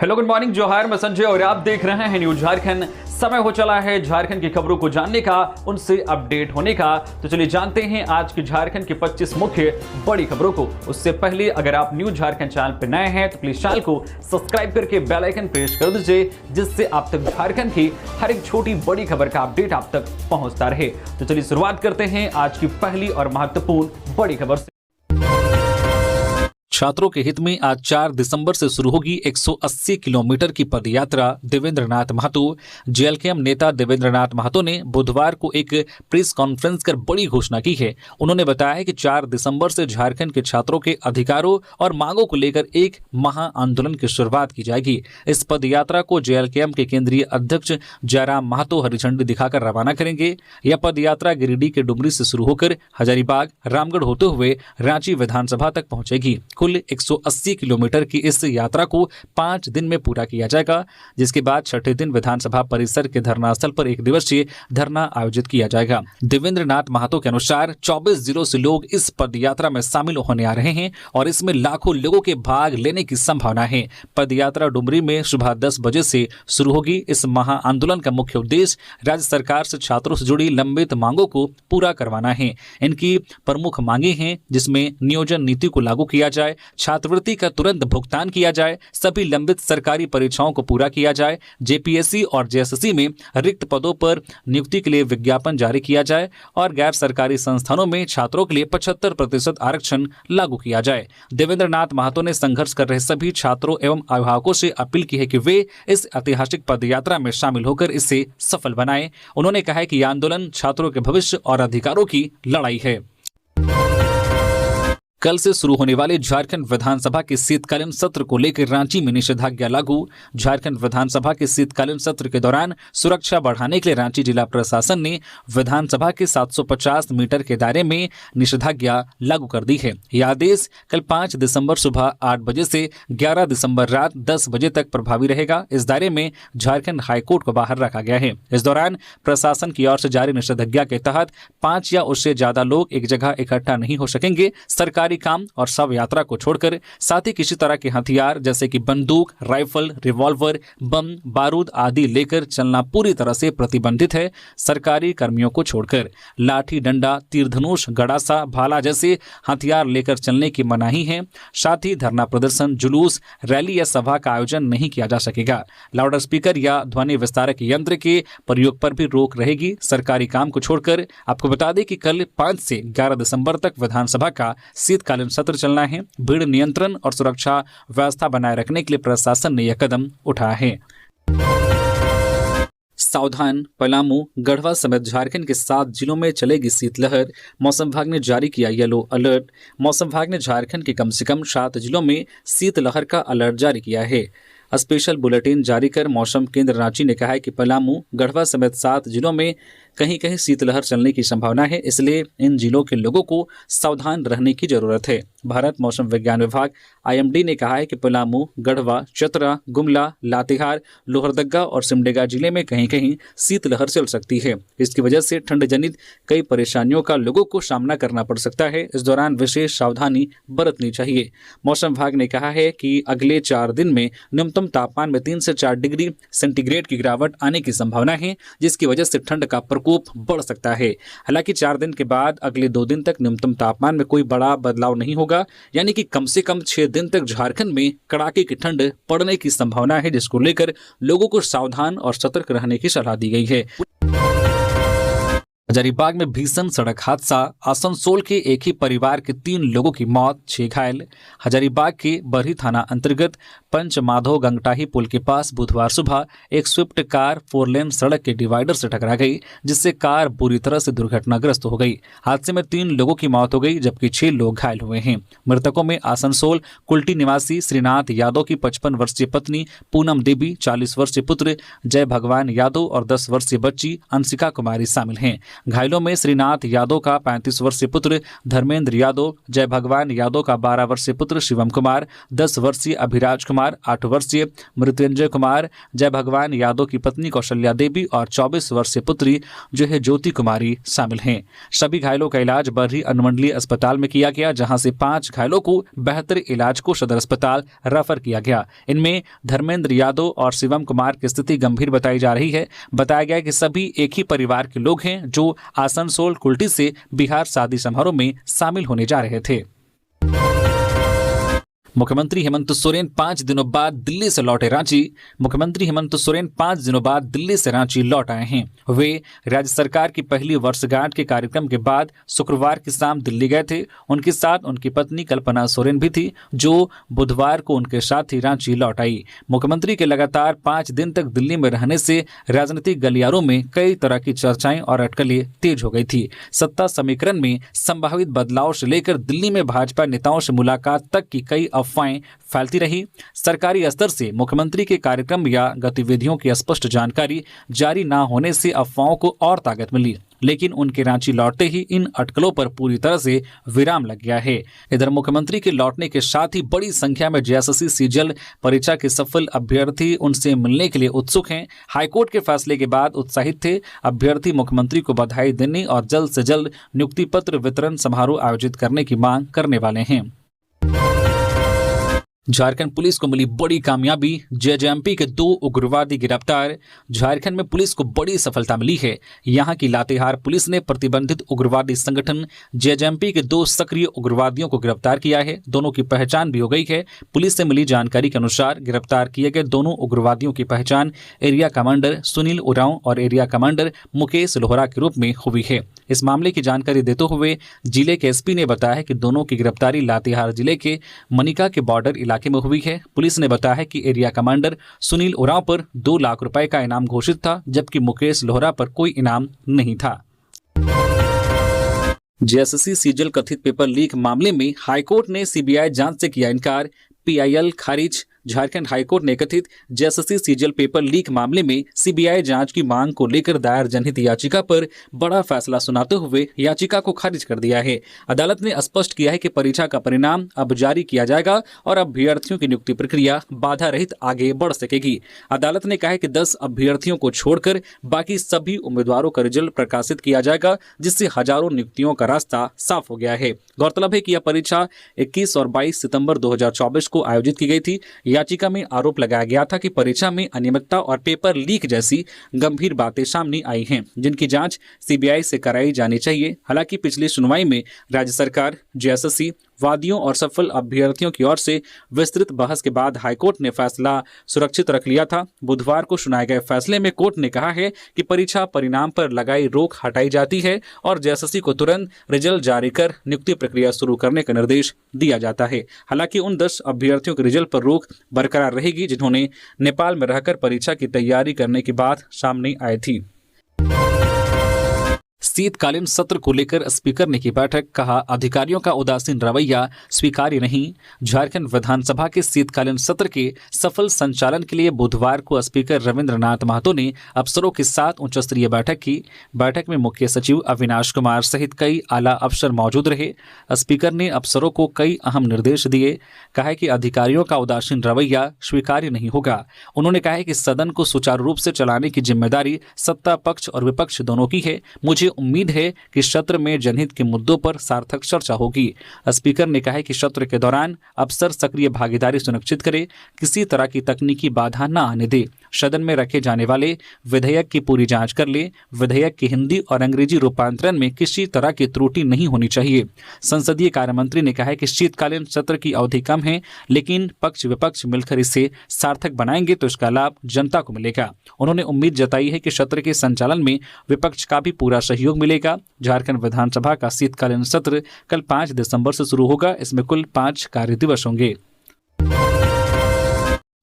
Hello good morning जोहार, मैं संजय और आप देख रहे हैं न्यूज झारखंड। समय हो चला है झारखंड की खबरों को जानने का, उनसे अपडेट होने का। तो चलिए जानते हैं आज की झारखंड की 25 मुख्य बड़ी खबरों को। उससे पहले अगर आप न्यूज झारखंड चैनल पर नए हैं तो प्लीज चैनल को सब्सक्राइब करके बेल आइकन प्रेस कर दीजिए, जिससे आप तक झारखंड की हर एक छोटी बड़ी खबर का अपडेट आप तक पहुंचता रहे। तो चलिए शुरुआत करते हैं आज की पहली और महत्वपूर्ण बड़ी खबर से। छात्रों के हित में आज 4 दिसंबर से शुरू होगी 180 किलोमीटर की पदयात्रा। देवेंद्रनाथ महतो। जेएलकेएम नेता देवेंद्रनाथ महतो ने बुधवार को एक प्रेस कॉन्फ्रेंस कर बड़ी घोषणा की है। उन्होंने बताया है कि 4 दिसंबर से झारखंड के छात्रों के अधिकारों और मांगों को लेकर एक महा आंदोलन की शुरुआत की जाएगी। इस पदयात्रा को जेएलकेएम के केंद्रीय अध्यक्ष जयराम महतो हरी झंडी दिखाकर रवाना करेंगे। यह पदयात्रा गिरिडीह के डुमरी से शुरू होकर हजारीबाग, रामगढ़ होते हुए रांची विधानसभा तक पहुंचेगी। कुल 180 किलोमीटर की इस यात्रा को 5 दिन में पूरा किया जाएगा, जिसके बाद छठे दिन विधानसभा परिसर के धरना स्थल पर 1 दिवसीय धरना आयोजित किया जाएगा। देवेंद्रनाथ महतो के अनुसार 24 जिलों से लोग इस पदयात्रा में शामिल होने आ रहे हैं और इसमें लाखों लोगों के भाग लेने की संभावना है। पदयात्रा डुमरी में सुबह 10 बजे से शुरू होगी। इस महा आंदोलन का मुख्य उद्देश्य राज्य सरकार से छात्रों से जुड़ी लंबित मांगों को पूरा करवाना है। इनकी प्रमुख मांगे हैं जिसमें नियोजन नीति को लागू किया जाए, छात्रवृत्ति का तुरंत भुगतान किया जाए, सभी लंबित सरकारी परीक्षाओं को पूरा किया जाए, जेपीएससी और जेएसएससी में रिक्त पदों पर नियुक्ति के लिए विज्ञापन जारी किया जाए और गैर सरकारी संस्थानों में छात्रों के लिए 75% आरक्षण लागू किया जाए। देवेंद्रनाथ महतो ने संघर्ष कर रहे सभी छात्रों एवं अभिभावकों से अपील की है कि वे इस ऐतिहासिक पदयात्रा में शामिल होकर इसे सफल बनाएं। उन्होंने कहा है कि यह आंदोलन छात्रों के भविष्य और अधिकारों की लड़ाई है। कल से शुरू होने वाले झारखंड विधानसभा के शीतकालीन सत्र को लेकर रांची में निषेधाज्ञा लागू। झारखंड विधानसभा के शीतकालीन सत्र के दौरान सुरक्षा बढ़ाने के लिए रांची जिला प्रशासन ने विधानसभा के 750 मीटर के दायरे में निषेधाज्ञा लागू कर दी है। यह आदेश कल 5 दिसंबर सुबह 8 बजे से 11 दिसंबर रात 10 बजे तक प्रभावी रहेगा। इस दायरे में झारखंड हाईकोर्ट को बाहर रखा गया है। इस दौरान प्रशासन की ओर से जारी निषेधाज्ञा के तहत 5 या उससे ज्यादा लोग एक जगह इकट्ठा नहीं हो सकेंगे। सरकारी काम और शव यात्रा को छोड़कर साथ ही किसी तरह के हथियार जैसे कि बंदूक, राइफल, रिवॉल्वर, बम, बारूद आदि लेकर चलना पूरी तरह से प्रतिबंधित है। सरकारी कर्मियों को छोड़कर लाठी, डंडा, तीर धनुष, गड़ासा, भाला जैसे हथियार लेकर चलने की मनाही है। साथ ही धरना प्रदर्शन, जुलूस, रैली या सभा का आयोजन नहीं किया जा सकेगा। लाउड स्पीकर या ध्वनि विस्तारक यंत्र के प्रयोग पर भी रोक रहेगी। सरकारी काम को छोड़कर आपको बता दें कि कल 5 से 11 दिसंबर तक विधानसभा का शीतकालीन सत्र चलना है। भीड़ नियंत्रण और सुरक्षा व्यवस्था बनाए रखने के लिए प्रशासन ने यह कदम उठाया है। सावधान, पलामू, गढ़वा समेत झारखंड के 7 जिलों में चलेगी शीतलहर। मौसम विभाग ने जारी किया येलो अलर्ट। मौसम विभाग ने झारखंड के कम से कम 7 जिलों में शीतलहर का अलर्ट जारी किया है। स्पेशल बुलेटिन जारी कर मौसम केंद्र रांची ने कहा है कि पलामू, गढ़वा समेत 7 जिलों में कहीं कहीं शीतलहर चलने की संभावना है, इसलिए इन जिलों के लोगों को सावधान रहने की जरूरत है। भारत मौसम विज्ञान विभाग आईएमडी ने कहा है कि पलामू, गढ़वा, चतरा, गुमला, लातेहार, लोहरदगा और सिमडेगा जिले में कहीं कहीं शीतलहर चल सकती है। इसकी वजह से ठंड जनित कई परेशानियों का लोगों को सामना करना पड़ सकता है। इस दौरान विशेष सावधानी बरतनी चाहिए। मौसम विभाग ने कहा है कि अगले 4 दिन में न्यूनतम तापमान में 3 से 4 डिग्री सेंटीग्रेड की गिरावट आने की संभावना है, जिसकी वजह से ठंड का प्रकोप बढ़ सकता है। हालांकि 4 दिन के बाद अगले 2 दिन तक न्यूनतम तापमान में कोई बड़ा बदलाव नहीं होगा, यानी कि कम से कम 6 दिन तक झारखंड में कड़ाके की ठंड पड़ने की संभावना है, जिसको लेकर लोगों को सावधान और सतर्क रहने की सलाह दी गई है। हजारीबाग में भीषण सड़क हादसा। आसनसोल के एक ही परिवार के 3 लोगों की मौत, 6 घायल। हजारीबाग के बरही थाना अंतर्गत पंचमाधव गंगटाही पुल के पास बुधवार सुबह एक स्विफ्ट कार 4 लेन सड़क के डिवाइडर से टकरा गई, जिससे कार बुरी तरह से दुर्घटनाग्रस्त हो गई। हादसे में 3 लोगों की मौत हो गई जबकि 6 लोग घायल हुए हैं। मृतकों में आसनसोल कुल्टी निवासी श्रीनाथ यादव की 55 वर्षीय पत्नी पूनम देवी, 40 वर्षीय पुत्र जय भगवान यादव और 10 वर्षीय बच्ची अंशिका कुमारी शामिल हैं। घायलों में श्रीनाथ यादव का 35 वर्षीय पुत्र धर्मेंद्र यादव, जय भगवान यादव का 12 वर्षीय पुत्र शिवम कुमार, 10 वर्षीय अभिराज कुमार, 8 वर्षीय मृत्युंजय कुमार, जय भगवान यादव की पत्नी कौशल्या देवी और 24 वर्षीय पुत्री जो है ज्योति कुमारी शामिल हैं। सभी घायलों का इलाज बरही अनुमंडलीय अस्पताल में किया गया, जहां से 5 घायलों को बेहतर इलाज को सदर अस्पताल रेफर किया गया। इनमें धर्मेंद्र यादव और शिवम कुमार की स्थिति गंभीर बताई जा रही है। बताया गया कि सभी एक ही परिवार के लोग हैं जो आसनसोल कुल्टी से बिहार शादी समारोह में शामिल होने जा रहे थे। मुख्यमंत्री हेमंत सोरेन 5 दिनों बाद दिल्ली से लौटे रांची। मुख्यमंत्री हेमंत सोरेन 5 दिनों बाद दिल्ली से रांची लौट आए हैं। वे राज्य सरकार की पहली वर्षगांठ के कार्यक्रम के बाद शुक्रवार की शाम दिल्ली गए थे। उनके साथ उनकी पत्नी कल्पना सोरेन भी थी, जो बुधवार को उनके साथ ही रांची लौट आई। मुख्यमंत्री के लगातार 5 दिन तक दिल्ली में रहने से राजनीतिक गलियारों में कई तरह की चर्चाएं और अटकलें तेज हो गई थी। सत्ता समीकरण में संभावित बदलाव से लेकर दिल्ली में भाजपा नेताओं से मुलाकात तक की कई अफवाहें फैलती रही। सरकारी स्तर से मुख्यमंत्री के कार्यक्रम या गतिविधियों की स्पष्ट जानकारी जारी न होने से अफवाहों को और ताकत मिली, लेकिन उनके रांची लौटते ही इन अटकलों पर पूरी तरह से विराम लग गया है। इधर मुख्यमंत्री के लौटने के साथ ही बड़ी संख्या में जेएसएससी सीजीएल परीक्षा के सफल अभ्यर्थी उनसे मिलने के लिए उत्सुक हैं। हाईकोर्ट के फैसले के बाद उत्साहित थे अभ्यर्थी मुख्यमंत्री को बधाई देने और जल्द से जल्द नियुक्ति पत्र वितरण समारोह आयोजित करने की मांग करने वाले हैं। झारखंड पुलिस को मिली बड़ी कामयाबी, जेजेएमपी के 2 उग्रवादी गिरफ्तार। झारखंड में पुलिस को बड़ी सफलता मिली है। यहां की लातेहार पुलिस ने प्रतिबंधित उग्रवादी संगठन जेजेएमपी के 2 सक्रिय उग्रवादियों को गिरफ्तार किया है। दोनों की पहचान भी हो गई है। पुलिस से मिली जानकारी के अनुसार गिरफ्तार किए गए दोनों उग्रवादियों की पहचान एरिया कमांडर सुनील उरांव और एरिया कमांडर मुकेश लोहरा के रूप में हुई है। इस मामले की जानकारी देते हुए जिले के एसपी ने बताया है कि दोनों की गिरफ्तारी लातेहार जिले के मनिका के बॉर्डर इलाके में हुई है। पुलिस ने बताया है कि एरिया कमांडर सुनील उरांव पर 2 लाख रुपए का इनाम घोषित था, जबकि मुकेश लोहरा पर कोई इनाम नहीं था। जेएसएससी सीजीएल कथित पेपर लीक मामले में हाईकोर्ट ने सीबीआई जांच से किया इनकार। पीआईएल खारिज। झारखंड हाईकोर्ट ने कथित जेएसएससी सीजीएल पेपर लीक मामले में सीबीआई जांच की मांग को लेकर दायर जनहित याचिका पर बड़ा फैसला सुनाते हुए याचिका को खारिज कर दिया है। अदालत ने स्पष्ट किया है कि परीक्षा का परिणाम अब जारी किया जाएगा और अभ्यर्थियों की नियुक्ति प्रक्रिया बाधा रहित आगे बढ़ सकेगी। अदालत ने कहा है कि 10 अभ्यर्थियों को छोड़कर बाकी सभी उम्मीदवारों का रिजल्ट प्रकाशित किया जाएगा, जिससे हजारों नियुक्तियों का रास्ता साफ हो गया है। गौरतलब है कि यह परीक्षा 21 और 22 सितंबर 2024 को आयोजित की गई थी। याचिका में आरोप लगाया गया था कि परीक्षा में अनियमितता और पेपर लीक जैसी गंभीर बातें सामने आई हैं, जिनकी जांच सीबीआई से कराई जानी चाहिए। हालांकि पिछली सुनवाई में राज्य सरकार, जेएसएससी, वादियों और सफल अभ्यर्थियों की ओर से विस्तृत बहस के बाद हाईकोर्ट ने फैसला सुरक्षित रख लिया था। बुधवार को सुनाए गए फैसले में कोर्ट ने कहा है कि परीक्षा परिणाम पर लगाई रोक हटाई जाती है और जेएसएससी को तुरंत रिजल्ट जारी कर नियुक्ति प्रक्रिया शुरू करने का निर्देश दिया जाता है। हालांकि उन 10 अभ्यर्थियों के रिजल्ट पर रोक बरकरार रहेगी जिन्होंने नेपाल में रहकर परीक्षा की तैयारी करने की बात सामने आई थी। शीतकालीन सत्र को लेकर स्पीकर ने की बैठक, कहा अधिकारियों का उदासीन रवैया स्वीकार्य नहीं। झारखंड विधानसभा के शीतकालीन सत्र के सफल संचालन के लिए बुधवार को स्पीकर रविंद्रनाथ महतो ने अफसरों के साथ उच्च स्तरीय बैठक की। बैठक में मुख्य सचिव अविनाश कुमार सहित कई आला अफसर मौजूद रहे। स्पीकर ने अफसरों को कई अहम निर्देश दिए। कहा कि अधिकारियों का उदासीन रवैया स्वीकार्य नहीं होगा। उन्होंने कहा कि सदन को सुचारू रूप से चलाने की जिम्मेदारी सत्ता पक्ष और विपक्ष दोनों की है। मुझे उम्मीद है कि सत्र में जनहित के मुद्दों पर सार्थक चर्चा होगी। स्पीकर ने कहा कि सत्र के दौरान अफसर सक्रिय भागीदारी सुनिश्चित करे, किसी तरह की तकनीकी बाधा न आने दे। सदन में रखे जाने वाले विधेयक की पूरी जांच कर ले। विधेयक की हिंदी और अंग्रेजी रूपांतरण में किसी तरह की त्रुटि नहीं होनी चाहिए। संसदीय कार्य मंत्री ने कहा कि शीतकालीन सत्र की अवधि कम है, लेकिन पक्ष विपक्ष मिलकर इसे सार्थक बनाएंगे तो इसका लाभ जनता को मिलेगा। उन्होंने उम्मीद जताई है कि सत्र के संचालन में विपक्ष का भी पूरा सहयोग मिलेगा। झारखंड विधानसभा का शीतकालीन सत्र कल 5 दिसंबर से शुरू होगा। इसमें कुल 5 कार्य दिवस होंगे।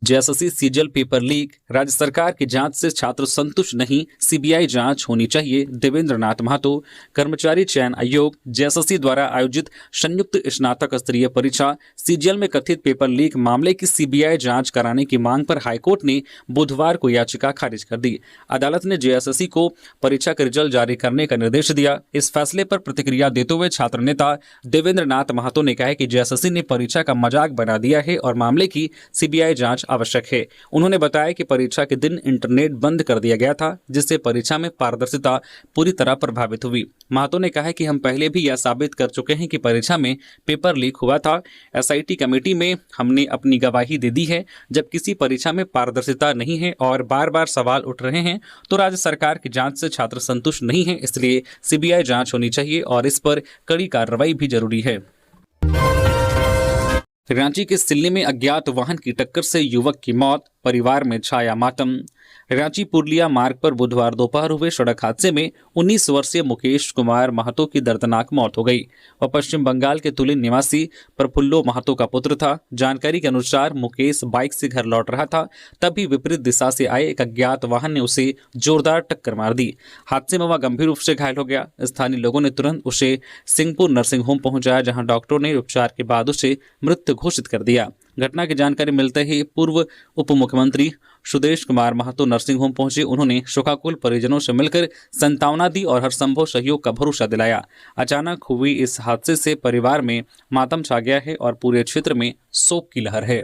जेएसएससी सीजीएल पेपर लीक, राज्य सरकार की जांच से छात्र संतुष्ट नहीं, सीबीआई जांच होनी चाहिए, देवेंद्र नाथ महतो। कर्मचारी चयन आयोग जेएसएससी द्वारा आयोजित संयुक्त स्नातक स्तरीय परीक्षा सीजीएल में कथित पेपर लीक मामले की सीबीआई जांच कराने की मांग पर हाईकोर्ट ने बुधवार को याचिका खारिज कर दी। अदालत ने जेएसएससी को परीक्षा का रिजल्ट जारी करने का निर्देश दिया। इस फैसले पर प्रतिक्रिया देते हुए छात्र नेता देवेंद्र नाथ महतो ने कहा कि जेएसएससी ने परीक्षा का मजाक बना दिया है और मामले की सीबीआई जांच आवश्यक है। उन्होंने बताया कि परीक्षा के दिन इंटरनेट बंद कर दिया गया था, जिससे परीक्षा में पारदर्शिता पूरी तरह प्रभावित हुई। महतो ने कहा कि हम पहले भी यह साबित कर चुके हैं कि परीक्षा में पेपर लीक हुआ था। एसआईटी कमेटी में हमने अपनी गवाही दे दी है। जब किसी परीक्षा में पारदर्शिता नहीं है और बार बार सवाल उठ रहे हैं तो राज्य सरकार की जांच से छात्र संतुष्ट नहीं है, इसलिए सीबीआई जांच होनी चाहिए और इस पर कड़ी कार्रवाई भी जरूरी है। रांची के सिल्ली में अज्ञात वाहन की टक्कर से युवक की मौत, परिवार में छाया मातम। रांची पुरलिया मार्ग पर बुधवार दोपहर हुए सड़क हादसे में 19 वर्षीय मुकेश कुमार महतो की दर्दनाक मौत हो गई। वह पश्चिम बंगाल के तुलिन निवासी प्रफुल्लो महतो का पुत्र था। जानकारी के अनुसार मुकेश बाइक से घर लौट रहा था, तभी विपरीत दिशा से आए एक अज्ञात वाहन ने उसे जोरदार टक्कर मार दी। हादसे में वह गंभीर रूप से घायल हो गया। स्थानीय लोगों ने तुरंत उसे सिंहपुर नर्सिंग होम पहुंचाया, जहां डॉक्टरों ने उपचार के बाद उसे मृत घोषित कर दिया। घटना की जानकारी मिलते ही पूर्व उप मुख्यमंत्री सुदेश कुमार महतो नर्सिंग होम पहुंचे। उन्होंने शोकाकुल परिजनों से मिलकर सांत्वना दी और हर संभव सहयोग का भरोसा दिलाया। अचानक हुई इस हादसे से परिवार में मातम छा गया है और पूरे क्षेत्र में शोक की लहर है।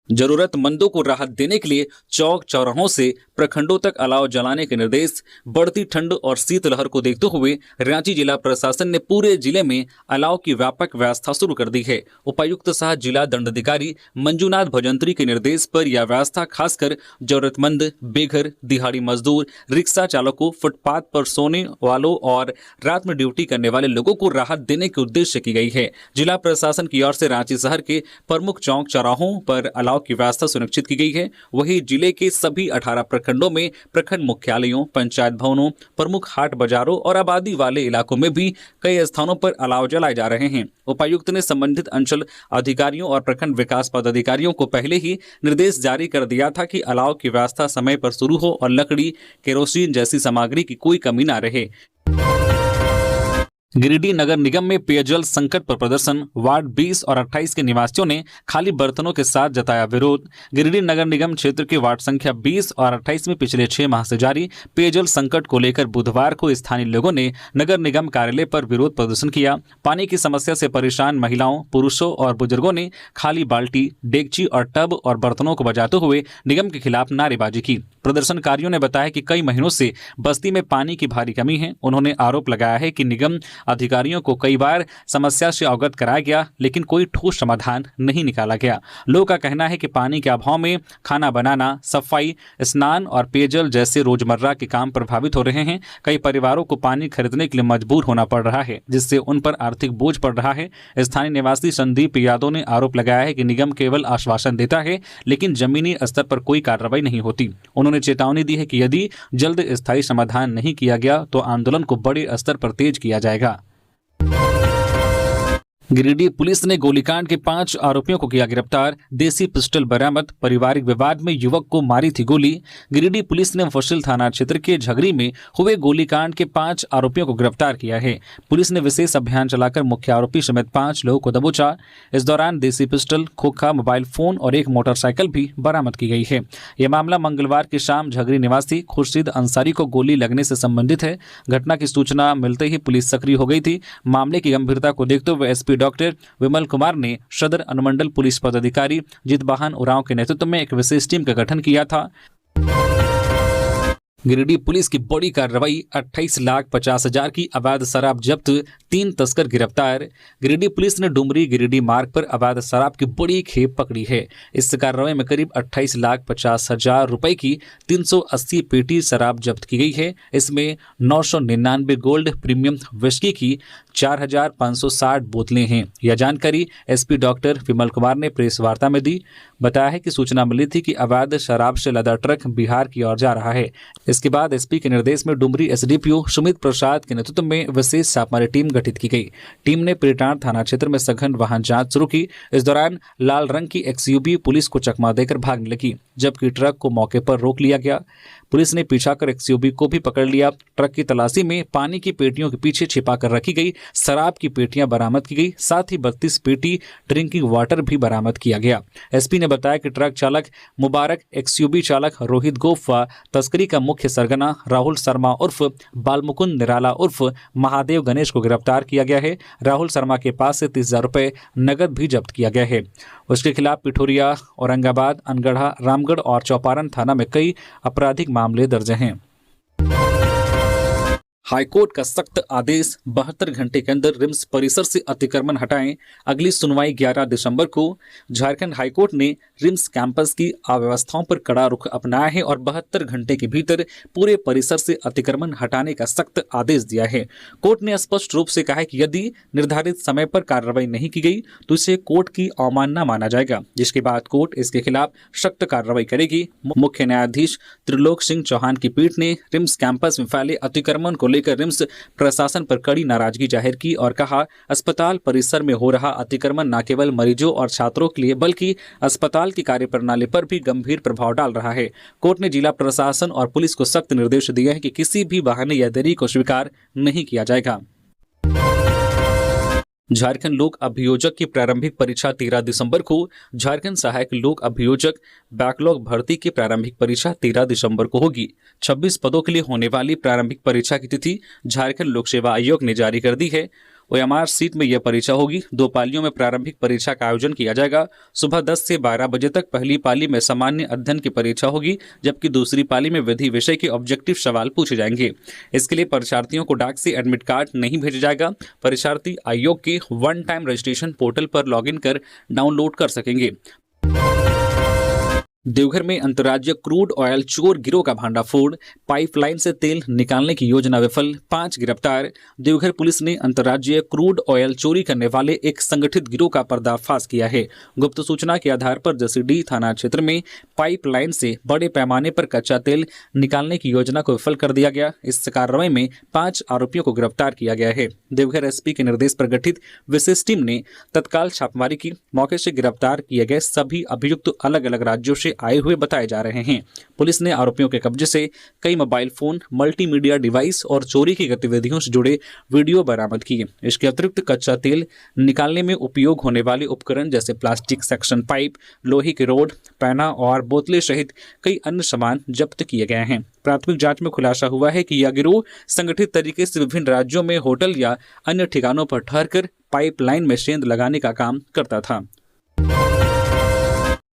जरूरतमंदों को राहत देने के लिए चौक चौराहों से प्रखंडों तक अलाव जलाने के निर्देश। बढ़ती ठंड और शीतलहर को देखते हुए रांची जिला प्रशासन ने पूरे जिले में अलाव की व्यापक व्यवस्था शुरू कर दी है। उपायुक्त सह जिला दंडाधिकारी मंजूनाथ भजंत्री के निर्देश पर यह व्यवस्था खासकर जरूरतमंद, बेघर, दिहाड़ी मजदूर, रिक्शा चालकों, फुटपाथ पर सोने वालों और रात में ड्यूटी करने वाले लोगों को राहत देने के उद्देश्य की गई है। जिला प्रशासन की ओर से रांची शहर के प्रमुख चौक चौराहों पर अलाव की व्यवस्था सुनिश्चित की गई है। वहीं जिले के सभी 18 प्रखंडों में प्रखंड मुख्यालयों, पंचायत भवनों, प्रमुख हाट बाजारों और आबादी वाले इलाकों में भी कई स्थानों पर अलाव जलाए जा रहे हैं। उपायुक्त ने संबंधित अंचल अधिकारियों और प्रखंड विकास पदाधिकारियों को पहले ही निर्देश जारी कर दिया था कि अलाव की व्यवस्था समय पर शुरू हो और लकड़ी, केरोसिन जैसी सामग्री की कोई कमी न रहे। गिरिडीह नगर निगम में पेयजल संकट पर प्रदर्शन। वार्ड 20 और 28 के निवासियों ने खाली बर्तनों के साथ जताया विरोध। गिरिडीह नगर निगम क्षेत्र के वार्ड संख्या 20 और 28 में पिछले 6 माह से जारी पेयजल संकट को लेकर बुधवार को स्थानीय लोगों ने नगर निगम कार्यालय पर विरोध प्रदर्शन किया। पानी की समस्या से परेशान महिलाओं, पुरुषों और बुजुर्गों ने खाली बाल्टी, डेगची और टब और बर्तनों को बजाते हुए निगम के खिलाफ नारेबाजी की। प्रदर्शनकारियों ने बताया कि कई महीनों से बस्ती में पानी की भारी कमी है। उन्होंने आरोप लगाया है कि निगम अधिकारियों को कई बार समस्या से अवगत कराया गया, लेकिन कोई ठोस समाधान नहीं निकाला गया। लोगों का कहना है कि पानी के अभाव में खाना बनाना, सफाई, स्नान और पेयजल जैसे रोजमर्रा के काम प्रभावित हो रहे हैं। कई परिवारों को पानी खरीदने के लिए मजबूर होना पड़ रहा है, जिससे उन पर आर्थिक बोझ पड़ रहा है। स्थानीय निवासी संदीप यादव ने आरोप लगाया है कि निगम केवल आश्वासन देता है, लेकिन जमीनी स्तर पर कोई कार्रवाई नहीं होती। उन्होंने चेतावनी दी है कि यदि जल्द स्थायी समाधान नहीं किया गया तो आंदोलन को बड़े स्तर पर तेज किया जाएगा। गिरिडीह पुलिस ने गोलीकांड के 5 आरोपियों को किया गिरफ्तार। देसी पिस्टल बरामद। पारिवारिक विवाद में युवक को मारी थी गोली। गिरिडीह पुलिस ने मुफस्सिल थाना क्षेत्र के झगरी में हुए गोलीकांड के 5 आरोपियों को गिरफ्तार किया है। पुलिस ने विशेष अभियान चलाकर मुख्य आरोपी समेत 5 लोगों को दबोचा। इस दौरान देसी पिस्टल, खोखा, मोबाइल फोन और एक मोटरसाइकिल भी बरामद की गई है। यह मामला मंगलवार की शाम झगरी निवासी खुर्शीद अंसारी को गोली लगने से संबंधित है। घटना की सूचना मिलते ही पुलिस सक्रिय हो गई थी। मामले की गंभीरता को देखते हुए एसपी डॉक्टर विमल कुमार ने सदर अनुमंडल पुलिस पदाधिकारी जितवाहन उरांव के नेतृत्व में एक विशेष टीम का गठन किया था। गिरिडीह पुलिस की बड़ी कार्रवाई। 28,50,000 की अवैध शराब जब्त, 3 तस्कर गिरफ्तार। गिरिडीह पुलिस ने डुमरी गिरिडीह मार्ग पर अवैध शराब की बड़ी खेप पकड़ी है। इस कार्रवाई में करीब 28,50,000 रुपए की 380 पेटी शराब जब्त की गई है। इसमें 999 गोल्ड प्रीमियम विस्की की 4,560 बोतलें हैं। यह जानकारी एसपी डॉक्टर विमल कुमार ने प्रेस वार्ता में दी। बताया है कि सूचना मिली थी कि अवैध शराब से लदा ट्रक बिहार की ओर जा रहा है। इसके बाद एसपी के निर्देश में डुमरी एसडीपीओ सुमित प्रसाद के नेतृत्व में विशेष छापामारी टीम गठित की गई। टीम ने पीरटांड थाना क्षेत्र में सघन वाहन जांच शुरू की। इस दौरान लाल रंग की एक्सयूवी पुलिस को चकमा देकर भागने लगी, जबकि ट्रक को मौके पर रोक लिया गया। पुलिस ने पीछा कर एक्सयूवी को भी पकड़ लिया। ट्रक की तलाशी में पानी की पेटियों के पीछे छिपा कर रखी गई शराब की पेटियां बरामद की गई। साथ ही 32 पेटी ड्रिंकिंग वाटर भी बरामद किया गया। एसपी ने बताया कि ट्रक चालक मुबारक, एक्सयूवी चालक रोहित गोफ व तस्करी का मुख्य सरगना राहुल शर्मा उर्फ बालमुकुंद निराला उर्फ महादेव गणेश को गिरफ्तार किया गया है। राहुल शर्मा के पास से 30,000 रुपए नगद भी जब्त किया गया है। उसके खिलाफ पिठोरिया, औरंगाबाद, अनगढ़ा, रामगढ़ और चौपारण थाना में कई आपराधिक मामले दर्ज हैं। हाईकोर्ट का सख्त आदेश, 72 घंटे के अंदर रिम्स परिसर से अतिक्रमण हटाएं। अगली सुनवाई 11 दिसंबर को। झारखंड हाईकोर्ट ने रिम्स कैंपस की अव्यवस्थाओं पर कड़ा रुख अपनाया है और 72 घंटे के भीतर पूरे परिसर से अतिक्रमण हटाने का सख्त आदेश दिया है। कोर्ट ने स्पष्ट रूप से कहा है कि यदि निर्धारित समय पर कार्रवाई नहीं की गई तो इसे कोर्ट की अवमानना माना जाएगा, जिसके बाद कोर्ट इसके खिलाफ सख्त कार्रवाई करेगी। मुख्य न्यायाधीश त्रिलोक सिंह चौहान की पीठ ने रिम्स कैंपस में फैले अतिक्रमण को लेकर रिम्स प्रशासन पर कड़ी नाराजगी जाहिर की और कहा, अस्पताल परिसर में हो रहा अतिक्रमण न केवल मरीजों और छात्रों के लिए बल्कि अस्पताल की कार्यप्रणाली पर भी गंभीर प्रभाव डाल रहा है। कोर्ट ने जिला प्रशासन और पुलिस को सख्त निर्देश दिए हैं कि किसी भी बहाने या देरी को स्वीकार नहीं किया जाएगा। झारखंड लोक अभियोजक की प्रारंभिक परीक्षा 13 दिसंबर को। झारखंड सहायक लोक अभियोजक बैकलॉग भर्ती की प्रारंभिक परीक्षा 13 दिसंबर को होगी। 26 पदों के लिए होने वाली प्रारंभिक परीक्षा की तिथि झारखंड लोक सेवा आयोग ने जारी कर दी है। ओएमआर सीट में यह परीक्षा होगी। 2 पालियों में प्रारंभिक परीक्षा का आयोजन किया जाएगा। सुबह 10 से 12 बजे तक पहली पाली में सामान्य अध्ययन की परीक्षा होगी, जबकि दूसरी पाली में विधि विषय के ऑब्जेक्टिव सवाल पूछे जाएंगे। इसके लिए परीक्षार्थियों को डाक से एडमिट कार्ड नहीं भेजा जाएगा। परीक्षार्थी आयोग के वन टाइम रजिस्ट्रेशन पोर्टल पर लॉगिन कर डाउनलोड कर सकेंगे। देवघर में अंतर्राज्यीय क्रूड ऑयल चोर गिरोह का भांडाफोड़, पाइपलाइन से तेल निकालने की योजना विफल, 5 गिरफ्तार। देवघर पुलिस ने अंतर्राज्यीय क्रूड ऑयल चोरी करने वाले एक संगठित गिरोह का पर्दाफाश किया है। गुप्त सूचना के आधार पर जसीडीह थाना क्षेत्र में पाइपलाइन से बड़े पैमाने पर कच्चा तेल निकालने की योजना को विफल कर दिया गया। इस कार्रवाई में 5 आरोपियों को गिरफ्तार किया गया है। देवघर एसपी के निर्देश पर गठित विशेष टीम ने तत्काल छापेमारी की। मौके से गिरफ्तार किए गए सभी अभियुक्त अलग अलग राज्यों से आए हुए बताए जा रहे हैं। पुलिस ने आरोपियों के कब्जे से कई मोबाइल फोन, मल्टीमीडिया डिवाइस और चोरी की गतिविधियों से जुड़े वीडियो बरामद किए। इसके अतिरिक्त कच्चा तेल निकालने में उपयोग होने वाले उपकरण जैसे प्लास्टिक सेक्शन पाइप, लोहे की रोड, पैना और बोतलें सहित कई अन्य सामान जब्त किए गए हैं। प्राथमिक जांच में खुलासा हुआ है कि यह गिरोह संगठित तरीके से विभिन्न राज्यों में होटल या अन्य ठिकानों पर ठहरकर पाइपलाइन में सेंध लगाने का काम करता था।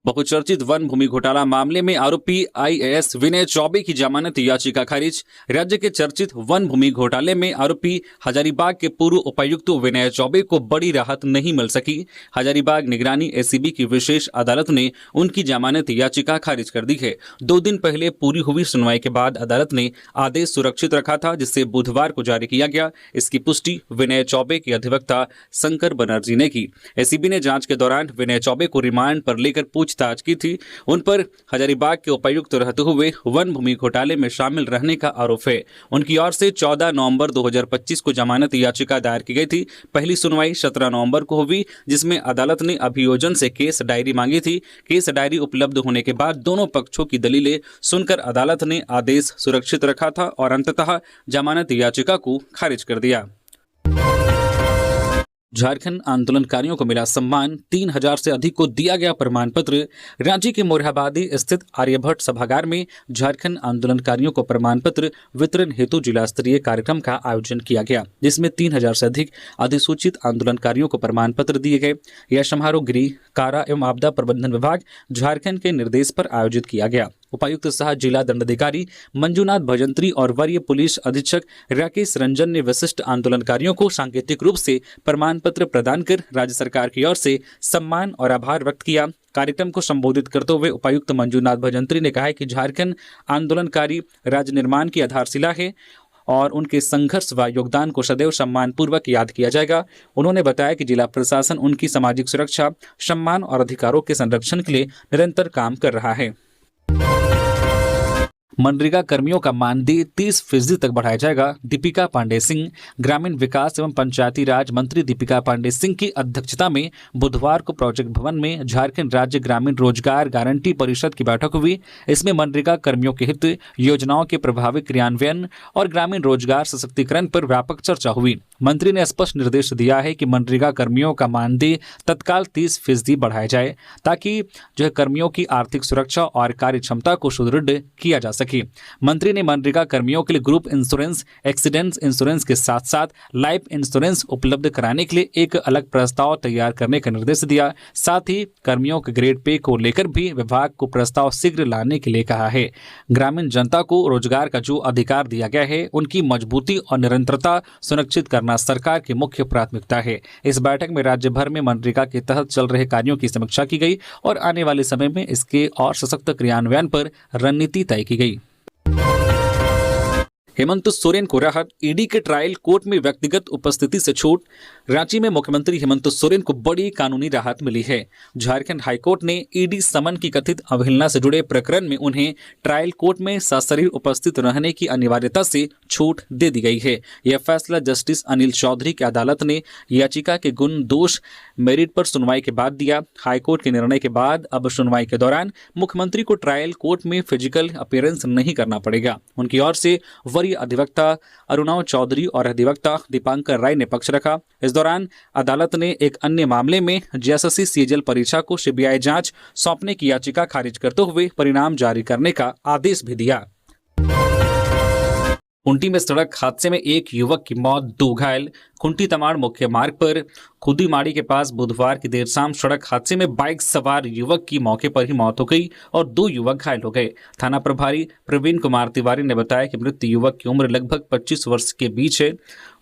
बहुचर्चित वन भूमि घोटाला मामले में आरोपी आईएएस विनय चौबे की जमानत याचिका खारिज। राज्य के चर्चित वन भूमि घोटाले में आरोपी हजारीबाग के पूर्व उपायुक्त विनय चौबे को बड़ी राहत नहीं मिल सकी। हजारीबाग निगरानी एसीबी की विशेष अदालत ने उनकी जमानत याचिका खारिज कर दी है। 2 दिन पहले पूरी हुई सुनवाई के बाद अदालत ने आदेश सुरक्षित रखा था, जिसे बुधवार को जारी किया गया। इसकी पुष्टि विनय चौबे के अधिवक्ता शंकर बनर्जी ने की। एसीबी ने जांच के दौरान विनय चौबे को रिमांड पर लेकर पूछताछ की थी। उन पर हजारीबाग के उपायुक्त रहते हुए वन भूमि घोटाले में शामिल रहने का आरोप है। उनकी ओर से 14 नवंबर 2025 को जमानत याचिका दायर की गई थी। पहली सुनवाई 17 नवंबर को हुई, जिसमें अदालत ने अभियोजन से केस डायरी मांगी थी। केस डायरी उपलब्ध होने के बाद दोनों पक्षों की दलीलें सुनकर अदालत ने आदेश सुरक्षित रखा था और अंततः जमानत याचिका को खारिज कर दिया। झारखंड आंदोलनकारियों को मिला सम्मान, 3000 से अधिक को दिया गया प्रमाण पत्र। रांची के मोरहाबादी स्थित आर्यभट्ट सभागार में झारखंड आंदोलनकारियों को प्रमाण पत्र वितरण हेतु जिला स्तरीय कार्यक्रम का आयोजन किया गया, जिसमें 3000 से अधिक अधिसूचित आंदोलनकारियों को प्रमाण पत्र दिए गए। यह समारोह गृह, कारा एवं आपदा प्रबंधन विभाग झारखंड के निर्देश पर आयोजित किया गया। उपायुक्त सह जिला दंडाधिकारी मंजूनाथ भजंत्री और वरीय पुलिस अधीक्षक राकेश रंजन ने विशिष्ट आंदोलनकारियों को सांकेतिक रूप से प्रमाण पत्र प्रदान कर राज्य सरकार की ओर से सम्मान और आभार व्यक्त किया। कार्यक्रम को संबोधित करते हुए उपायुक्त मंजूनाथ भजंत्री ने कहा कि झारखंड आंदोलनकारी राज्य निर्माण की आधारशिला है और उनके संघर्ष व योगदान को सदैव सम्मानपूर्वक याद किया जाएगा। उन्होंने बताया कि जिला प्रशासन उनकी सामाजिक सुरक्षा, सम्मान और अधिकारों के संरक्षण के लिए निरंतर काम कर रहा है। मनरेगा कर्मियों का मानदेय 30% तक बढ़ाया जाएगा। दीपिका पांडे सिंह। ग्रामीण विकास एवं पंचायती राज मंत्री दीपिका पांडे सिंह की अध्यक्षता में बुधवार को प्रोजेक्ट भवन में झारखंड राज्य ग्रामीण रोजगार गारंटी परिषद की बैठक हुई। इसमें मनरेगा कर्मियों के हित, योजनाओं के प्रभावी क्रियान्वयन और ग्रामीण रोजगार सशक्तिकरण पर व्यापक चर्चा हुई। मंत्री ने स्पष्ट निर्देश दिया है कि मनरेगा कर्मियों का मानदेय तत्काल 30% बढ़ाया जाए, ताकि जो है कर्मियों की आर्थिक सुरक्षा और कार्य क्षमता को सुदृढ़ किया जा सके। मंत्री ने मनरेगा कर्मियों के लिए ग्रुप इंश्योरेंस, एक्सीडेंट इंश्योरेंस के साथ साथ लाइफ इंश्योरेंस उपलब्ध कराने के लिए एक अलग प्रस्ताव तैयार करने का निर्देश दिया। साथ ही कर्मियों के ग्रेड पे को लेकर भी विभाग को प्रस्ताव शीघ्र लाने के लिए कहा है। ग्रामीण जनता को रोजगार का जो अधिकार दिया गया है, उनकी मजबूती और निरंतरता सुनिश्चित करना सरकार की मुख्य प्राथमिकता है। इस बैठक में राज्य भर में मनरेगा के तहत चल रहे कार्यों की समीक्षा की गई और आने वाले समय में इसके और सशक्त क्रियान्वयन पर रणनीति तय की गई। हेमंत सोरेन को राहत। ईडी के ट्रायल कोर्ट में व्यक्तिगत उपस्थिति से छूट। रांची में मुख्यमंत्री हेमंत सोरेन को बड़ी कानूनी राहत मिली है। झारखंड हाईकोर्ट ने ईडी समन की कथित अवहेलना से जुड़े प्रकरण में उन्हें ट्रायल कोर्ट में सशरीर उपस्थित रहने की अनिवार्यता से छूट दे दी गई है। यह फैसला जस्टिस अनिल चौधरी की अदालत ने याचिका के गुण दोष मेरिट पर सुनवाई के बाद दिया। हाईकोर्ट के निर्णय के बाद अब सुनवाई के दौरान मुख्यमंत्री को ट्रायल कोर्ट में फिजिकल अपीयरेंस नहीं करना पड़ेगा। उनकी ओर से वरीय अधिवक्ता अरुणाव चौधरी और अधिवक्ता दीपांकर राय ने पक्ष रखा। इस दौरान अदालत ने एक अन्य मामले में जेएसएससी सीजीएल परीक्षा को सीबीआई जांच सौंपने की याचिका खारिज करते हुए परिणाम जारी करने का आदेश भी दिया। कुंटी में सड़क हादसे में एक युवक की मौत, 2 घायल। कुंटी तमाड़ मुख्य मार्ग पर खुदीमाड़ी के पास बुधवार की देर शाम सड़क हादसे में बाइक सवार युवक की मौके पर ही मौत हो गई और 2 युवक घायल हो गए। थाना प्रभारी प्रवीण कुमार तिवारी ने बताया कि मृत युवक की उम्र लगभग 25 वर्ष के बीच है।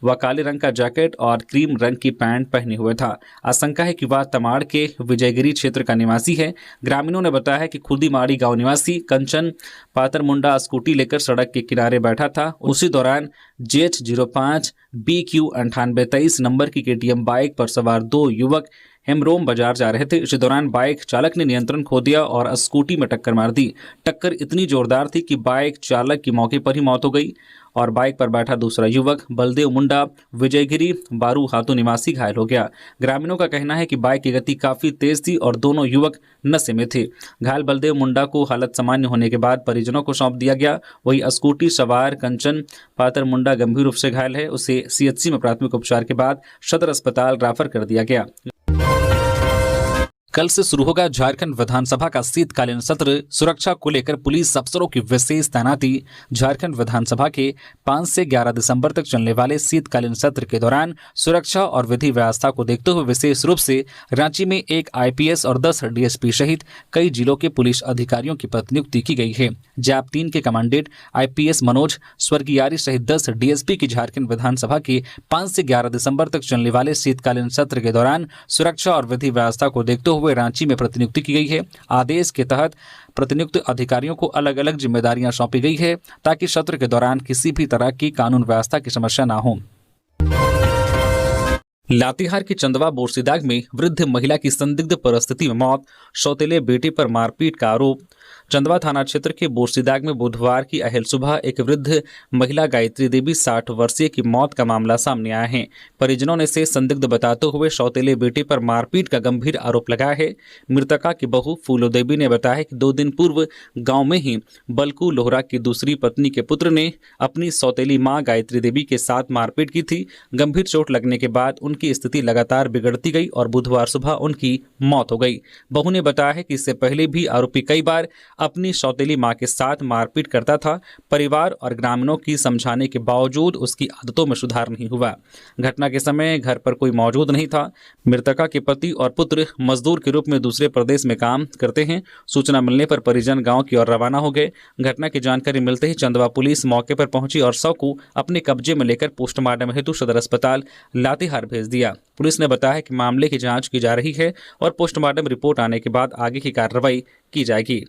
वह काले रंग का जैकेट और क्रीम रंग की पैंट पहने हुए था। आशंका है कि वह तमाड़ के विजयगिरी क्षेत्र का निवासी है। ग्रामीणों ने बताया कि खुदीमाड़ी गांव निवासी कंचन पातरमुंडा स्कूटी लेकर सड़क के किनारे बैठा था। उसी दौरान JH05 BQ 9823 नंबर की KTM बाइक पर सवार 2 युवक हेमरोम बाजार जा रहे थे। इसी दौरान बाइक चालक ने नियंत्रण खो दिया और स्कूटी में टक्कर मार दी। टक्कर इतनी जोरदार थी कि बाइक चालक की मौके पर ही मौत हो गई और बाइक पर बैठा दूसरा युवक बलदेव मुंडा विजयगिरी बारू हाथू निवासी घायल हो गया। ग्रामीणों का कहना है कि बाइक की गति काफी तेज थी और दोनों युवक नशे में थे। घायल बलदेव मुंडा को हालत सामान्य होने के बाद परिजनों को सौंप दिया गया। वही स्कूटी सवार कंचन पातर मुंडा गंभीर रूप से घायल है। उसे CHC में प्राथमिक उपचार के बाद सदर अस्पताल रेफर कर दिया गया। कल से शुरू होगा झारखंड विधानसभा का शीतकालीन सत्र। सुरक्षा को लेकर पुलिस अफसरों की विशेष तैनाती। झारखंड विधानसभा के 5 से 11 दिसंबर तक चलने वाले शीतकालीन सत्र के दौरान सुरक्षा और विधि व्यवस्था को देखते हुए विशेष रूप से रांची में 1 IPS और 10 DSP सहित कई जिलों के पुलिस अधिकारियों की प्रतिनियुक्ति की गई है। जैप 3 के कमांडेंट IPS मनोज स्वर्गीयारी सहित 10 DSP की झारखंड विधानसभा के 5 से 11 दिसंबर तक चलने वाले शीतकालीन सत्र के दौरान सुरक्षा और विधि व्यवस्था को देखते हुए रांची में प्रतिनियुक्ति की गई है। आदेश के तहत प्रतिनियुक्त अधिकारियों को अलग अलग जिम्मेदारियां सौंपी गई है ताकि सत्र के दौरान किसी भी तरह की कानून व्यवस्था की समस्या न हो। लातेहार के चंदवा बोरसीदाग में वृद्ध महिला की संदिग्ध परिस्थिति में मौत, सौतेले बेटे पर मारपीट का आरोप। चंदवा थाना क्षेत्र के बोरसीदाग में बुधवार की अहल सुबह एक वृद्ध महिला गायत्री देवी 60 वर्षीय की मौत का मामला सामने आया है। परिजनों ने इसे संदिग्ध बताते हुए सौतेले बेटे पर मारपीट का गंभीर आरोप लगाया है। मृतका की बहू फूलो देवी ने बताया कि 2 दिन पूर्व गांव में ही बलकू लोहरा की दूसरी पत्नी के पुत्र ने अपनी सौतेली मां गायत्री देवी के साथ मारपीट की थी। गंभीर चोट लगने के बाद उनकी स्थिति लगातार बिगड़ती गई और बुधवार सुबह उनकी मौत हो गई। बहू ने बताया है कि इससे पहले भी आरोपी कई बार अपनी सौतेली मां के साथ मारपीट करता था। परिवार और ग्रामीणों की समझाने के बावजूद उसकी आदतों में सुधार नहीं हुआ। घटना के समय घर पर कोई मौजूद नहीं था। मृतका के पति और पुत्र मजदूर के रूप में दूसरे प्रदेश में काम करते हैं। सूचना मिलने पर परिजन गांव की ओर रवाना हो गए। घटना की जानकारी मिलते ही चंदवा पुलिस मौके पर पहुंची और शव को अपने कब्जे में लेकर पोस्टमार्टम हेतु सदर अस्पताल लातेहार भेज दिया। पुलिस ने बताया कि मामले की जांच की जा रही है और पोस्टमार्टम रिपोर्ट आने के बाद आगे की कार्रवाई की जाएगी।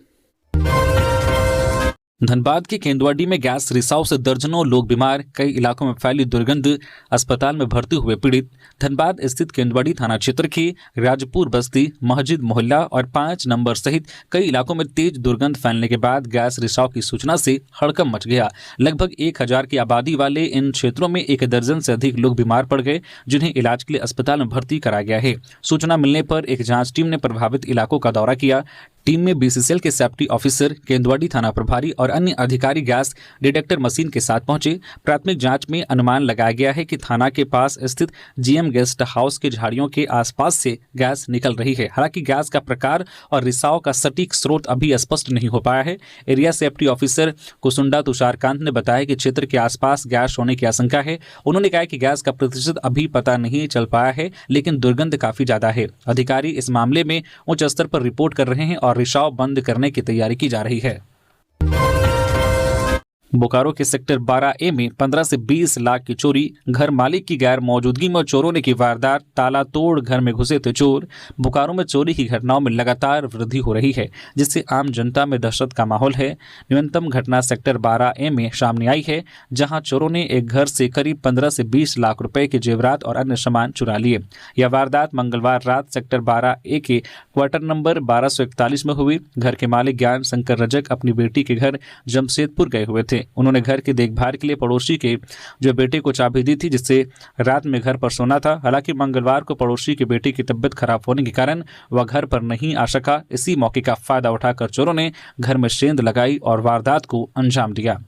धनबाद के केंदुआडी में गैस रिसाव से दर्जनों लोग बीमार, कई इलाकों में फैली दुर्गंध, अस्पताल में भर्ती हुए पीड़ित। धनबाद स्थित केंदुआडी थाना क्षेत्र के राजपुर बस्ती, मस्जिद मोहल्ला और 5 नंबर सहित कई इलाकों में तेज दुर्गंध फैलने के बाद गैस रिसाव की सूचना से हड़कंप मच गया। लगभग 1000 की आबादी वाले इन क्षेत्रों में 1 दर्जन से अधिक लोग बीमार पड़ गए, जिन्हें इलाज के लिए अस्पताल में भर्ती कराया गया है। सूचना मिलने पर एक जांच टीम ने प्रभावित इलाकों का दौरा किया। टीम में बीसीसीएल के सेफ्टी ऑफिसर, केंदुआडी थाना प्रभारी और अन्य अधिकारी गैस डिटेक्टर मशीन के साथ पहुंचे। प्राथमिक जांच में अनुमान लगाया गया है कि थाना के पास स्थित जीएम गेस्ट हाउस के झाड़ियों के आसपास से गैस निकल रही है। हालांकि गैस का प्रकार और रिसाव का सटीक स्रोत अभी स्पष्ट नहीं हो पाया है। Area safety officer Kusunda Tusharkant ने बताया कि क्षेत्र के आसपास गैस होने की आशंका है। उन्होंने कहा कि गैस का प्रतिशत अभी पता नहीं चल पाया है, लेकिन दुर्गंध काफी ज्यादा है। अधिकारी इस मामले में उच्च स्तर पर रिपोर्ट कर रहे हैं और रिसाव बंद करने की तैयारी की जा रही है। बोकारो के सेक्टर 12A में 15 से 20 लाख की चोरी, घर मालिक की गैर मौजूदगी में चोरों ने की वारदात, ताला तोड़ घर में घुसे थे चोर। बोकारो में चोरी की घटनाओं में लगातार वृद्धि हो रही है, जिससे आम जनता में दहशत का माहौल है। न्यूनतम घटना सेक्टर 12A में सामने आई है, जहां चोरों ने एक घर से करीब 15 से 20 लाख रुपए के जेवरात और अन्य सामान चुरा लिए। यह वारदात मंगलवार रात सेक्टर 12A के क्वार्टर नंबर 1241 में हुई। घर के मालिक ज्ञान शंकर रजक अपनी बेटी के घर जमशेदपुर गए हुए थे। उन्होंने घर की देखभाल के लिए पड़ोसी के जो बेटे को चाबी दी थी, जिससे रात में घर पर सोना था। हालांकि मंगलवार को पड़ोसी के बेटे की तबीयत खराब होने के कारण वह घर पर नहीं आ सका। इसी मौके का फायदा उठाकर चोरों ने घर में सेंध लगाई और वारदात को अंजाम दिया।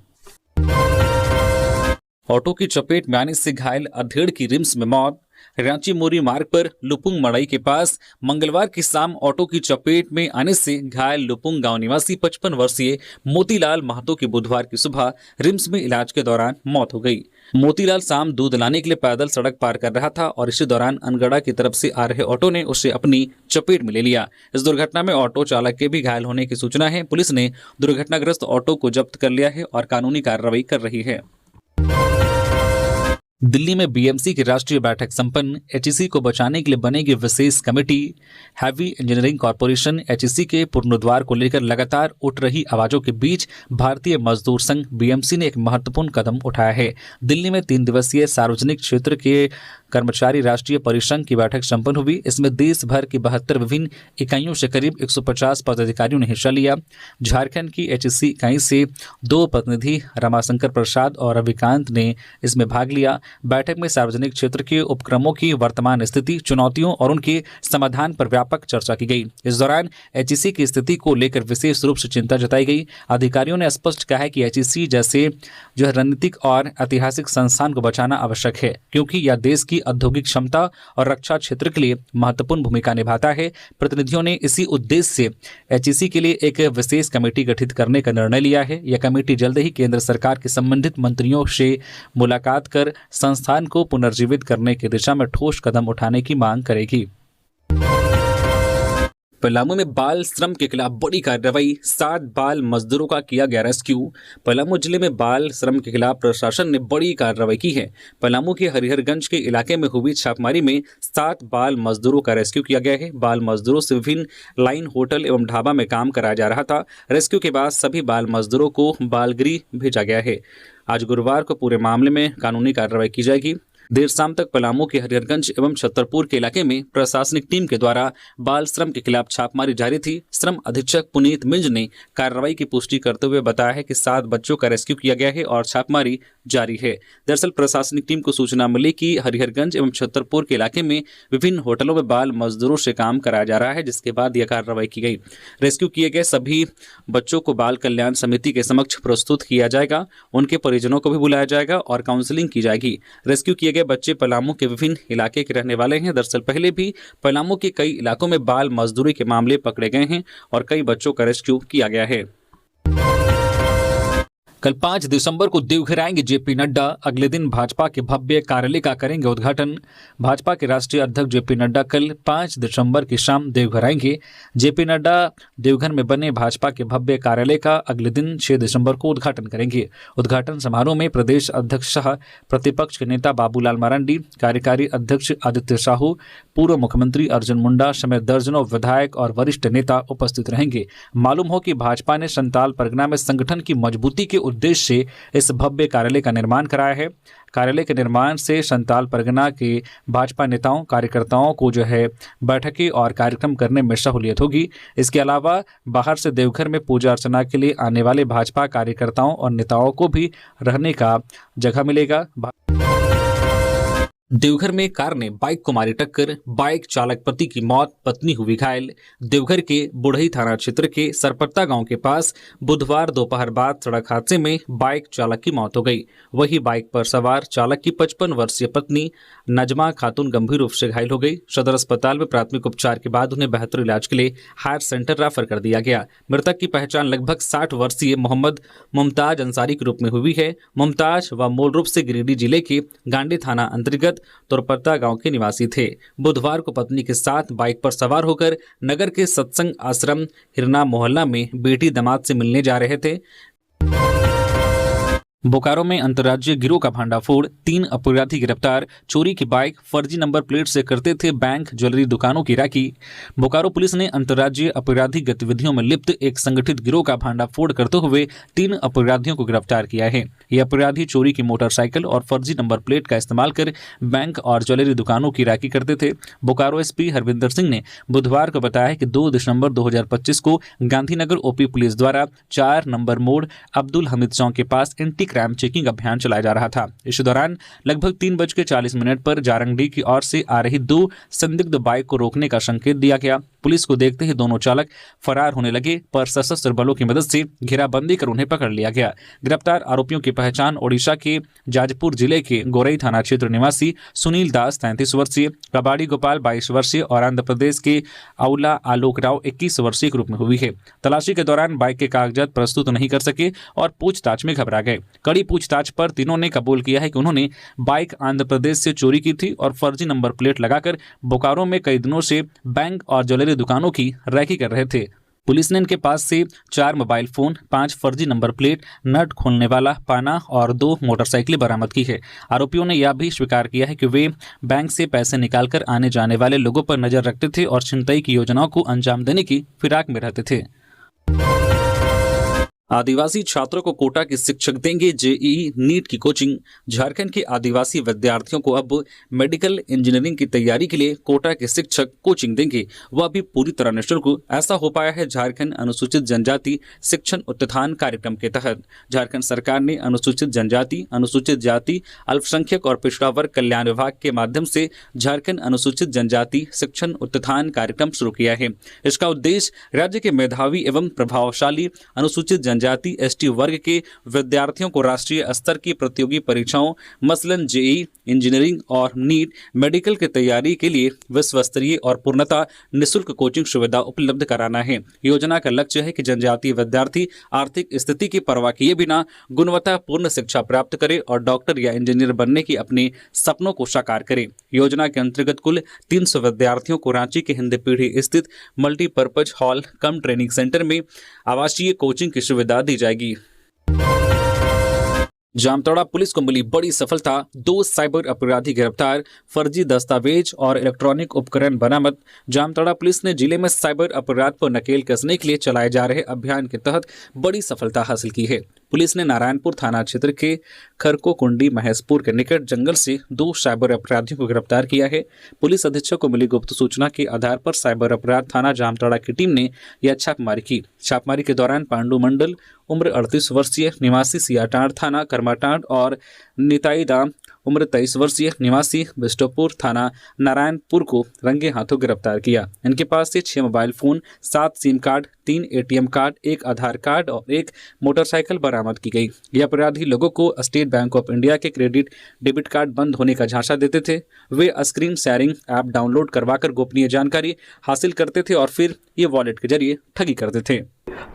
ऑटो की चपेट में आने से घायल अधेड़ की रिम्स में मौत। रांची मोरी मार्ग पर लुपुंग मड़ई के पास मंगलवार की शाम ऑटो की चपेट में आने से घायल लुपुंग गांव निवासी 55 वर्षीय मोतीलाल महतो की बुधवार की सुबह रिम्स में इलाज के दौरान मौत हो गई। मोतीलाल शाम दूध लाने के लिए पैदल सड़क पार कर रहा था और इसी दौरान अनगढ़ा की तरफ से आ रहे ऑटो ने उसे अपनी चपेट में ले लिया। इस दुर्घटना में ऑटो चालक के भी घायल होने की सूचना है। पुलिस ने दुर्घटनाग्रस्त ऑटो को जब्त कर लिया है और कानूनी कार्रवाई कर रही है। दिल्ली में बीएमसी की राष्ट्रीय बैठक संपन्न। एचईसी को बचाने के लिए बनेगी विशेष committee. Heavy engineering corporation HEC के पुनरुद्धार को लेकर लगातार उठ रही आवाजों के बीच भारतीय मजदूर संघ बीएमसी ने एक महत्वपूर्ण कदम उठाया है। दिल्ली में 3 दिवसीय सार्वजनिक क्षेत्र के कर्मचारी राष्ट्रीय परिसंघ की बैठक संपन्न हुई। इसमें देश भर की 72 विभिन्न इकाइयों से करीब 150 पदाधिकारियों ने हिस्सा लिया। झारखंड की एचईसी इकाई से 2 प्रतिनिधि रमाशंकर प्रसाद और रविकांत ने इसमें भाग लिया। बैठक में सार्वजनिक क्षेत्र के उपक्रमों की वर्तमान स्थिति, चुनौतियों और उनके समाधान पर व्यापक चर्चा की गई। इस दौरान एचईसी की स्थिति को लेकर विशेष रूप से चिंता जताई गई। अधिकारियों ने स्पष्ट कहा है कि एचईसी जैसे जो है रणनीतिक और ऐतिहासिक संस्थान को बचाना आवश्यक है, क्योंकि यह देश की औद्योगिक क्षमता और रक्षा क्षेत्र के लिए महत्वपूर्ण भूमिका निभाता है। प्रतिनिधियों ने इसी उद्देश्य से एचईसी के लिए एक विशेष कमेटी गठित करने का निर्णय लिया है। यह कमेटी जल्द ही केंद्र सरकार के संबंधित मंत्रियों से मुलाकात कर संस्थान को पुनर्जीवित करने की दिशा में ठोस कदम उठाने की मांग करेगी। पलामू में बाल श्रम के खिलाफ बड़ी कार्रवाई, 7 बाल मजदूरों का किया गया रेस्क्यू। पलामू जिले में बाल श्रम के खिलाफ प्रशासन ने बड़ी कार्रवाई की है। पलामू के हरिहरगंज के इलाके में हुई छापेमारी में 7 बाल मजदूरों का रेस्क्यू किया गया है। बाल मजदूरों से विभिन्न लाइन, होटल एवं ढाबा में काम कराया जा रहा था। रेस्क्यू के बाद सभी बाल मजदूरों को बालगृह भेजा गया है। आज गुरुवार को पूरे मामले में कानूनी कार्रवाई की जाएगी। देर शाम तक पलामू के हरिहरगंज एवं छतरपुर के इलाके में प्रशासनिक टीम के द्वारा बाल श्रम के खिलाफ छापेमारी जारी थी। श्रम अधीक्षक पुनीत मिंज ने कार्रवाई की पुष्टि करते हुए बताया है कि 7 बच्चों का रेस्क्यू किया गया है और छापेमारी जारी है। दरअसल प्रशासनिक टीम को सूचना मिली कि हरिहरगंज एवं छतरपुर के इलाके में विभिन्न होटलों में बाल मजदूरों से काम कराया जा रहा है, जिसके बाद यह कार्रवाई की गई। रेस्क्यू किए गए सभी बच्चों को बाल कल्याण समिति के समक्ष प्रस्तुत किया जाएगा। उनके परिजनों को भी बुलाया जाएगा और काउंसलिंग की जाएगी। रेस्क्यू किए गए बच्चे पलामू के विभिन्न इलाके के रहने वाले हैं। दरअसल पहले भी पलामू के कई इलाकों में बाल मजदूरी के मामले पकड़े गए हैं और कई बच्चों का रेस्क्यू किया गया है। कल 5 दिसंबर को देवघर आएंगे जेपी नड्डा। अगले दिन भाजपा के भव्य कार्यालय का करेंगे उद्घाटन। भाजपा के राष्ट्रीय अध्यक्ष जेपी नड्डा कल 5 दिसंबर की शाम देवघर आएंगे। जेपी नड्डा देवघर में बने भाजपा के भव्य कार्यालय का अगले दिन 6 दिसंबर को उद्घाटन करेंगे। उद्घाटन समारोह में प्रदेश अध्यक्ष शाह, प्रतिपक्ष के नेता बाबूलाल मरांडी, कार्यकारी अध्यक्ष आदित्य साहू, पूर्व मुख्यमंत्री अर्जुन मुंडा समेत दर्जनों विधायक और वरिष्ठ नेता उपस्थित रहेंगे। मालूम हो कि भाजपा ने संताल परगना में संगठन की मजबूती के उद्देश्य से इस भव्य कार्यालय का निर्माण कराया है। कार्यालय के निर्माण से संताल परगना के भाजपा नेताओं कार्यकर्ताओं को बैठकें और कार्यक्रम करने में सहूलियत होगी। इसके अलावा बाहर से देवघर में पूजा अर्चना के लिए आने वाले भाजपा कार्यकर्ताओं और नेताओं को भी रहने का जगह मिलेगा। देवघर में कार ने बाइक को मारी टक्कर, बाइक चालक पति की मौत, पत्नी हुई घायल। देवघर के बुढ़ई थाना क्षेत्र के सरपत्ता गांव के पास बुधवार दोपहर बाद सड़क हादसे में बाइक चालक की मौत हो गई। वही बाइक पर सवार चालक की 55 वर्षीय पत्नी नजमा खातून गंभीर रूप से घायल हो गई। सदर अस्पताल में प्राथमिक उपचार के बाद उन्हें बेहतर इलाज के लिए हायर सेंटर रेफर कर दिया गया। मृतक की पहचान लगभग 60 वर्षीय मोहम्मद मुमताज अंसारी के रूप में हुई है। मुमताज व मूल रूप से गिरिडीह जिले के गांडी थाना अंतर्गत तुरपत्ता गांव के निवासी थे। बुधवार को पत्नी के साथ बाइक पर सवार होकर नगर के सत्संग आश्रम हिरना मोहल्ला में बेटी दामाद से मिलने जा रहे थे। बोकारो में अंतर्राज्यीय गिरोह का भांडाफोड़, 3 अपराधी गिरफ्तार। चोरी की बाइक फर्जी नंबर प्लेट से करते थे बैंक ज्वेलरी दुकानों की राखी। बोकारो पुलिस ने अंतर्राज्यीय अपराधी गतिविधियों में लिप्त एक संगठित गिरोह का भांडाफोड़ करते हुए 3 अपराधियों को गिरफ्तार किया है। ये अपराधी चोरी की मोटरसाइकिल और फर्जी नंबर प्लेट का इस्तेमाल कर बैंक और ज्वेलरी दुकानों की राखी करते थे। बोकारो एसपी हरविंदर सिंह ने बुधवार को बताया कि 2 दिसंबर 2025 को गांधीनगर ओपी पुलिस द्वारा 4 नंबर मोड़ अब्दुल हमीद चौक के पास एंटी क्राइम चेकिंग अभियान चलाया जा रहा था। इस दौरान लगभग 3:40 पर जारंगडीह की ओर से आ रही 2 संदिग्ध बाइक को रोकने का संकेत दिया गया। पुलिस को देखते ही दोनों चालक फरार होने लगे, पर सशस्त्र बलों की मदद से घेराबंदी कर उन्हें पकड़ लिया गया। गिरफ्तार आरोपियों की पहचान ओडिशा के जाजपुर जिले के गोरई थाना क्षेत्र निवासी सुनील दास 33 वर्षीय, कबाड़ी गोपाल 22 वर्षीय और आंध्र प्रदेश के औला आलोक राव 21 वर्षीय के रूप में हुई है। तलाशी के दौरान बाइक के कागजात प्रस्तुत नहीं कर सके और पूछताछ में घबरा गए। कड़ी पूछताछ पर तीनों ने कबूल किया है कि उन्होंने बाइक आंध्र प्रदेश से चोरी की थी और फर्जी नंबर प्लेट लगाकर बोकारो में कई दिनों से बैंक और ज्वेलरी दुकानों की रैकी कर रहे थे। पुलिस ने इनके पास से 4 मोबाइल फोन, 5 फर्जी नंबर प्लेट, नट खोलने वाला पाना और 2 मोटरसाइकिलें बरामद की है। आरोपियों ने यह भी स्वीकार किया है कि वे बैंक से पैसे निकालकर आने जाने वाले लोगों पर नजर रखते थे और छिनतई की योजनाओं को अंजाम देने की फिराक में रहते थे। आदिवासी छात्रों को कोटा के शिक्षक देंगे जेईई नीट की कोचिंग। झारखंड के आदिवासी विद्यार्थियों को अब मेडिकल इंजीनियरिंग की तैयारी के लिए कोटा के शिक्षक कोचिंग देंगे, वह भी पूरी तरह निःशुल्क। ऐसा हो पाया है झारखंड अनुसूचित जनजाति शिक्षण उत्थान कार्यक्रम के तहत। झारखंड सरकार ने अनुसूचित जनजाति, अनुसूचित जाति, अल्पसंख्यक और पिछड़ा वर्ग कल्याण विभाग के माध्यम से झारखंड अनुसूचित जनजाति शिक्षण उत्थान कार्यक्रम शुरू किया है। इसका उद्देश्य राज्य के मेधावी एवं प्रभावशाली अनुसूचित जनजाति एसटी वर्ग के विद्यार्थियों को राष्ट्रीय स्तर की प्रतियोगी परीक्षाओं मसलन जेईई, इंजीनियरिंग और नीट मेडिकल की तैयारी के लिए विश्व स्तरीय और पूर्णतः निःशुल्क कोचिंग सुविधा उपलब्ध कराना है। योजना का लक्ष्य है कि जनजातीय विद्यार्थी आर्थिक स्थिति की परवाह किए बिना गुणवत्तापूर्ण शिक्षा प्राप्त करे और डॉक्टर या इंजीनियर बनने की अपने सपनों को साकार करे। योजना के अंतर्गत कुल 300 विद्यार्थियों को रांची के हिंदी पीढ़ी स्थित मल्टीपर्पज हॉल कम ट्रेनिंग सेंटर में आवासीय कोचिंग की सुविधा दी जाएगी। जामताड़ा पुलिस को मिली बड़ी सफलता, 2 साइबर अपराधी गिरफ्तार, फर्जी दस्तावेज और इलेक्ट्रॉनिक उपकरण बरामद। जामताड़ा पुलिस ने जिले में साइबर अपराध पर नकेल कसने के लिए चलाए जा रहे अभियान के तहत बड़ी सफलता हासिल की है। पुलिस ने नारायणपुर थाना क्षेत्र के खरकोकुंडी महेशपुर के निकट जंगल से 2 साइबर अपराधियों को गिरफ्तार किया है। पुलिस अधीक्षक को मिली गुप्त सूचना के आधार पर साइबर अपराध थाना जामताड़ा की टीम ने यह छापेमारी की। छापेमारी के दौरान पांडु मंडल उम्र 38 वर्षीय निवासी सियाटांड थाना करमाटांड और निताई दाम उम्र 23 वर्षीय निवासी बिष्टोपुर थाना नारायणपुर को रंगे हाथों गिरफ्तार किया। इनके पास से 6 mobile phone, 7 SIM card, 3 ATM card, 1 आधार कार्ड और 1 मोटरसाइकिल बरामद की गई। ये अपराधी लोगों को स्टेट बैंक ऑफ इंडिया के क्रेडिट डेबिट कार्ड बंद होने का झांसा देते थे। वे स्क्रीन शेयरिंग ऐप डाउनलोड करवाकर गोपनीय जानकारी हासिल करते थे और फिर ये वॉलेट के जरिए ठगी करते थे।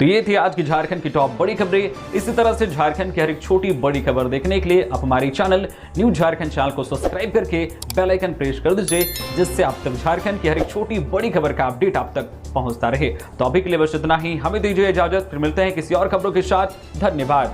तो ये थी आज की झारखंड की टॉप बड़ी खबरें। इसी तरह से झारखंड की हर एक छोटी बड़ी खबर देखने के लिए आप हमारी चैनल न्यूज़ झारखंड चैनल को सब्सक्राइब करके बेल आइकन प्रेस कर दीजिए, जिससे आप तक झारखंड की हर एक छोटी बड़ी खबर का अपडेट आप तक पहुंचता रहे। तो अभी के लिए बस इतना ही, हमें दीजिए इजाजत, फिर मिलते हैं किसी और खबरों के साथ। धन्यवाद।